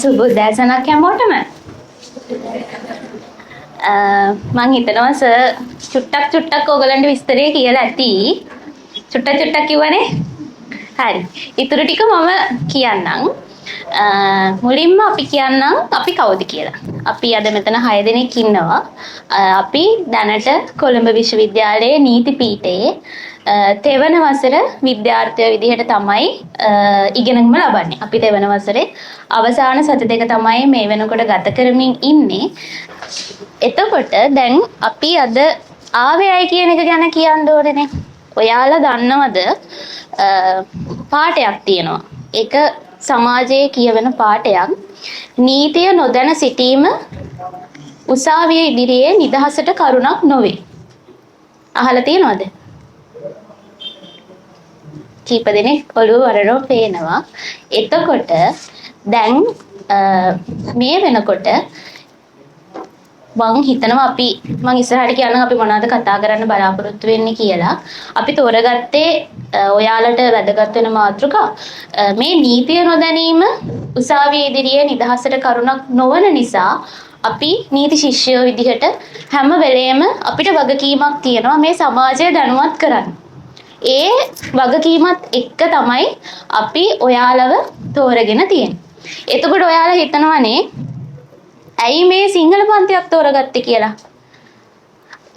සුබෝදෑසනක් හැමෝටම. මං හිතනවා සර් චුට්ටක් ඕගලන්ට විස්තරේ කියලා ඇති. චුට්ටක් කිව්වනේ. හරි. ඊටු ටික මම කියන්නම්. මුලින්ම අපි කියන්නම් අපි කවුද කියලා. අපි අද මෙතන 6 දෙනෙක් ඉන්නවා. අපි දැනට කොළඹ විශ්වවිද්‍යාලයේ නීති පීඨයේ තෙවන වසර විද්‍යාර්ථය විදිහට තමයි ඉගෙනීම ලබන්නේ. අපි තෙවන වසරේ අවසාන සති දෙක තමයි මේ වෙනකොට ගත කරමින් ඉන්නේ. එතකොට දැන් අපි අද ආවේයයි කියන එක ගැන කියන්න ඕනේනේ. ඔයාලා දන්නවද පාඩයක් තියෙනවා. ඒක සමාජයේ කියවෙන පාඩයක්. නීතිය නොදැන සිටීම උසාවිය ඉදිරියේ නිදහසට කරුණක් නොවේ. අහලා තියෙනවද? කීප දෙනෙක් ඔළුව වරරෝ පේනවා. එතකොට දැන් මේ වෙනකොට මං හිතනවා මං ඉස්සරහට කියනවා අපි මොනවද කතා කරන්න බලාපොරොත්තු වෙන්නේ කියලා. අපි තෝරගත්තේ ඔයාලට වැදගත් වෙන මාතෘකා මේ නීතිය නොදැනීම උසාවිය ඉදිරියේ නිදහසට කරුණක් නොවන නිසා අපි නීති ශිෂ්‍යයෝ විදිහට හැම වෙලේම අපිට වගකීමක් තියෙනවා මේ සමාජය දැනුවත් කරන්න. ඒ වගකීමත් එක්ක තමයි අපි ඔයාලව තෝරගෙන තියෙන්නේ. එතකොට ඔයාලා හිතනවනේ ඇයි මේ සිංහල පන්තියක් තෝරගත්තේ කියලා.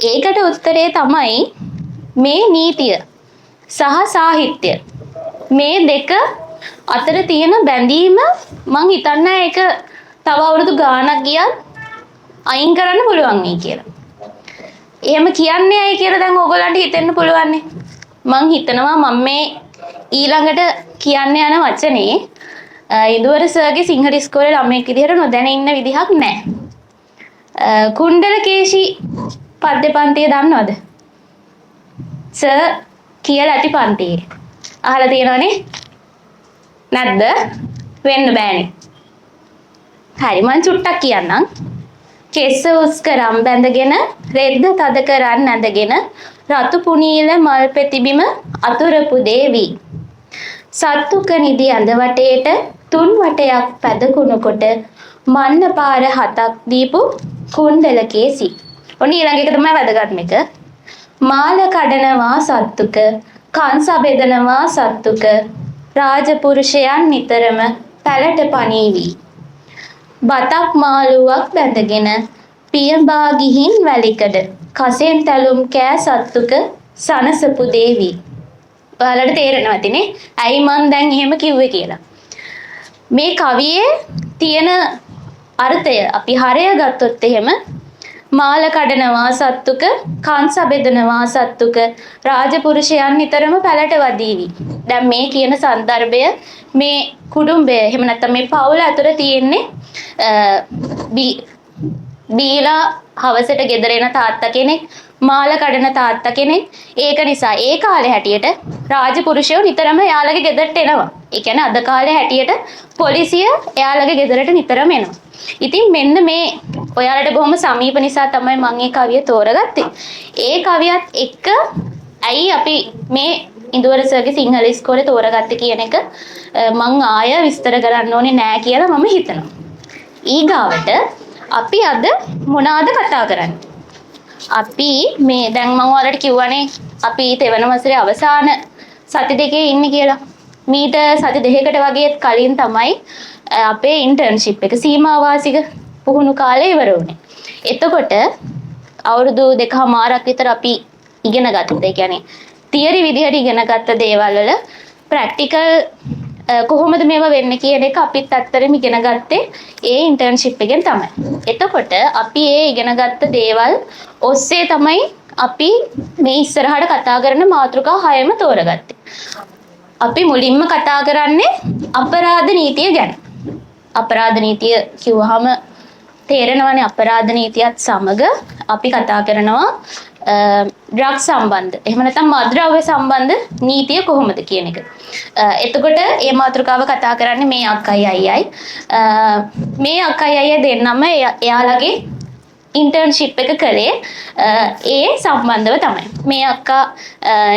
ඒකට උත්තරේ තමයි මේ නීතිය සහ සාහිත්‍ය මේ දෙක අතර තියෙන බැඳීම මං හිතන්නේ ඒක තව අවුරුදු ගාණක් ගියත් අයින් කරන්න පුළුවන් නේ කියලා. එහෙම කියන්නේ ඇයි කියලා දැන් ඕගොල්ලන්ට හිතෙන්න පුළුවන්. මං හිතනවා මම මේ ඊළඟට කියන්න යන වචනේ ඉදුවර සර්ගේ සිංහල ඉස්කෝලේ ළමයෙක් විදිහට නොදැන ඉන්න විදිහක් නැහැ. කුණ්ඩලකේශි පද්‍ය පන්තිය දන්නවද? සර් කියලා ඇති පන්තියේ. අහලා තියෙනවනේ? නැද්ද? වෙන්න බෑනේ. හරි මං චුට්ටක් කියන්නම්. කෙස්ස උස් කරම් බැඳගෙන රෙද්ද තද කරන් නැදගෙන රතු පුනීල මල් පෙතිබිම අතුරපු දේවි සත්තුක නිදි ඇඳ වටේට තුන් වටයක් පැදකුණු කොට මන්න පාර 7ක් දීපු කුණ්ඩලකේසි. ඔන්න ඊළඟ එක තමයි වැදගත්ම එක. මාල කඩනවා සත්තුක කංශ බෙදනවා සත්තුක රාජපුරුෂයන් නිතරම පැලට පණීවි. බතක් මාළුවක් බැඳගෙන පියඹා ගිහින් වැලිකඩ කසෙන් තැලුම් කෑ සත්තුක සනසපු දේවි. ඔයාලට තේරෙනවද ඇතිනේ ඇයි මං දැන් එහෙම කිව්වේ කියලා. මේ කවියේ තියෙන අර්ථය අපි හරය ගත්තොත් එහෙම මාල කඩනවා සත්තුක කංශ බෙදනවා සත්තුක රාජපුරුෂයන් නිතරම පැලට වදීවි. දැන් මේ කියන සන්දර්භය මේ කුඩුම්බය එහෙම නැත්නම් මේ පවුල ඇතුළේ තියෙන්නේ බීලා හවසට ගෙදර එන තාත්තා කෙනෙක් මාල කඩන තාත්තා කෙනෙක්. ඒක නිසා ඒ කාලේ හැටියට රාජපුරුෂයෝ නිතරම එයාලගේ ගෙදරට එනවා. ඒ කියන්නේ අද කාලේ හැටියට පොලිසිය එයාලගේ ගෙදරට නිතරම එනවා. ඉතින් මෙන්න මේ ඔයාලට බොහොම සමීප නිසා තමයි මම මේ කවිය තෝරගත්තේ. ඒ කවියත් එක්ක ඇයි අපි මේ ඉන්දුවර සර්ගේ සිංහල ඉස්කෝලේ තෝරගත්තේ කියන එක මම ආය විස්තර කරන්න ඕනේ නෑ කියලා මම හිතනවා. ඊගාවට අපි අද මොනවාද කතා කරන්නේ? අපි මේ දැන් මම ඔයාලට කිව්වනේ අපි තෙවන වසරේ අවසාන සති දෙකේ ඉන්නේ කියලා. මීට සති දෙකකට වගේ කලින් තමයි අපේ ඉන්ටර්න්ෂිප් එක සීමාවාසික පුහුණු කාලේ ඉවර වුණේ. එතකොට අවුරුදු 2කමාරක් විතර අපි ඉගෙන ගත්තා. ඒ කියන්නේ තියරි විදිහට ඉගෙන ගත්ත දේවල් වල ප්‍රැක්ටිකල් කොහොමද මේවා වෙන්නේ කියන එක අපිත් ඇත්තටම ඉගෙන ගත්තේ ඒ ඉන්ටර්න්ෂිප් එකෙන් තමයි. එතකොට අපි ඒ ඉගෙන ගත්ත දේවල් ඔස්සේ තමයි අපි මේ ඉස්සරහට කතා කරන මාතෘකා 6ම තෝරගත්තේ. අපි මුලින්ම කතා කරන්නේ අපරාධ නීතිය ගැන. අපරාධ නීතිය කිව්වහම තේරෙනවනේ අපරාධ නීතියත් සමග අපි කතා කරනවා ඩ්‍රග් සම්බන්ධ එහෙම නැත්නම් මත්ද්‍රව්‍ය සම්බන්ධ නීතිය කොහොමද කියන එක. එතකොට මේ මාතෘකාව කතා කරන්නේ මේ අක්කයි අයියයි. මේ අක්කයි අයියා දෙන්නම එයාලගේ ඉන්ටර්න්ෂිප් එක කළේ ඒ සම්බන්ධව තමයි. මේ අක්කා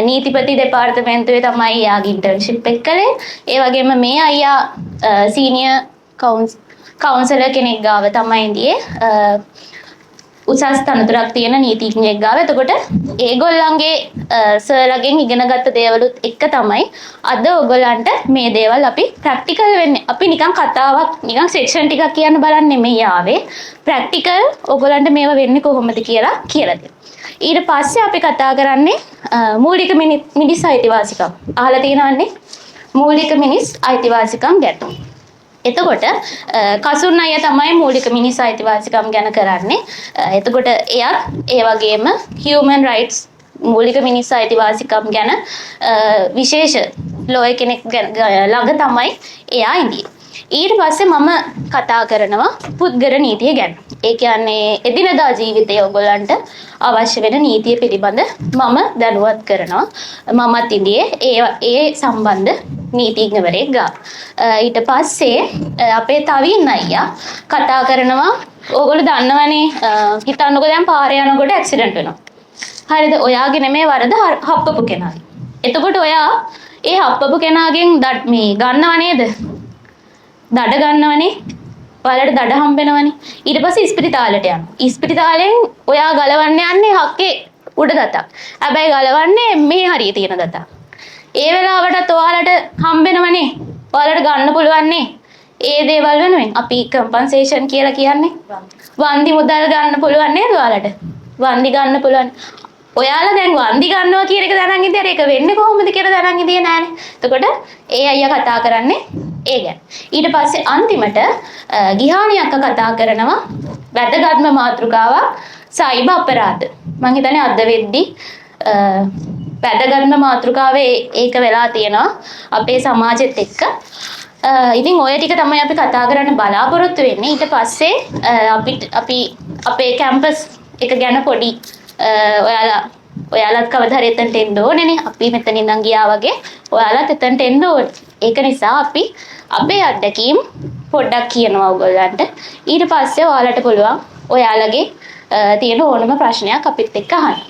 නීතිපති දෙපාර්තමේන්තුවේ තමයි යාගේ ඉන්ටර්න්ෂිප් එක කළේ. ඒ වගේම මේ අයියා සීනියර් කවුන්සලර් කෙනෙක් ගාව තමයි ඉඳියේ උසස් තනතුරක් තියෙන නීතිඥයෙක් ගාව. එතකොට ඒගොල්ලන්ගේ සර්ලගෙන් ඉගෙනගත්ත දේවලුත් එක්ක තමයි අද ඔයගොල්ලන්ට මේ දේවල් අපි ප්‍රැක්ටිකල් වෙන්නේ. අපි නිකන් කතාවක් නිකන් සෙක්ෂන් ටිකක් කියන්න බලන්නේ නෙමෙයි ආවේ. ප්‍රැක්ටිකල් ඔයගොල්ලන්ට මේව වෙන්නේ කොහොමද කියලා දෙන්න. ඊට පස්සේ අපි කතා කරන්නේ මූලික මිනිස් අයිතිවාසිකම්. අහලා තියෙනවන්නේ මූලික මිනිස් අයිතිවාසිකම් ගැන. එතකොට කසුන් අය තමයි මූලික මිනිස් අයිතිවාසිකම් ගැන කරන්නේ. එතකොට එයත් ඒ වගේම human rights මූලික මිනිස් අයිතිවාසිකම් ගැන විශේෂ ලෝය කෙනෙක් ළඟ තමයි එයා ඉඳියේ. ඊට පස්සේ මම කතා කරනවා පුද්ගල නීතිය ගැන. ඒ කියන්නේ එදිනදා ජීවිතයේ ඔයගොල්ලන්ට අවශ්‍ය වෙන නීතිය පිළිබඳ මම දැනුවත් කරනවා. මමත් ඉඳියේ ඒ සම්බන්ධ නීතිඥවරයෙක් ගාව. ඊට පස්සේ අපේ තව ඉන්න අයියා කතා කරනවා. ඕගොල්ලෝ දන්නවනේ හිතන්නකෝ දැන් පාරේ යනකොට ඇක්සිඩන්ට් වෙනවා. හරිද? ඔයාගේ නෙමෙයි වරද හප්පපු කෙනාගේ. එතකොට ඔයා ඒ හප්පපු කෙනාගෙන් මේ ගන්නව නේද? දඩ ගන්නවනේ. ඔයාලට දඩ හම්බෙනවනේ. ඊට පස්සේ ඉස්පිරිතාලෙට යනවා. ඉස්පිරිතාලෙන් ඔයා ගලවන්න යන්නේ හක්කේ උඩ දතක්. හැබැයි ගලවන්නේ මේ හරිය තියෙන දතක්. ඒ වෙලාවටත් ඔයාලට හම්බෙනවනේ. ඔයාලට ගන්න පුළුවන්නේ. ඒ දේවල් වෙනුවෙන් අපි කම්පන්සේෂන් කියලා කියන්නේ. වන්දි මුදල් ගන්න පුළුවන් නේද ඔයාලට? වන්දි ගන්න පුළුවන්. ඔයාලා දැන් වන්දි ගන්නවා කියන එක දැනන් ඉතින් ඒක වෙන්නේ කොහොමද කියලා දැනන් ඉතින් නෑනේ. එතකොට ඒ අයියා කතා කරන්නේ ඒ ගැන. ඊට පස්සේ අන්තිමට ගිහානි අක්කා කතා කරනවා වැදගත්ම මාතෘකාවක් සයිබර් අපරාධ. මම හිතන්නේ අද වෙද්දි වැදගත්ම මාතෘකාවේ ඒක වෙලා තියෙනවා අපේ සමාජෙත් එක්ක. ඉතින් ඔය ටික තමයි අපි කතා කරන්න බලාපොරොත්තු වෙන්නේ. ඊට පස්සේ අපි අපේ කැම්පස් එක ගැන පොඩි ඔයාලත් කවදා හරි එතනට එන්න ඕනේනේ. අපි මෙතන ඉඳන් ගියා වගේ ඔයාලත් එතනට එන්න ඕනේ. ඒක නිසා අපි අපේ අත්දැකීම් පොඩ්ඩක් කියනවා ඔයගොල්ලන්ට. ඊට පස්සේ ඔයාලට පුළුවන් ඔයාලගේ තියෙන ඕනම ප්‍රශ්නයක් අපිත් එක්ක අහන්න.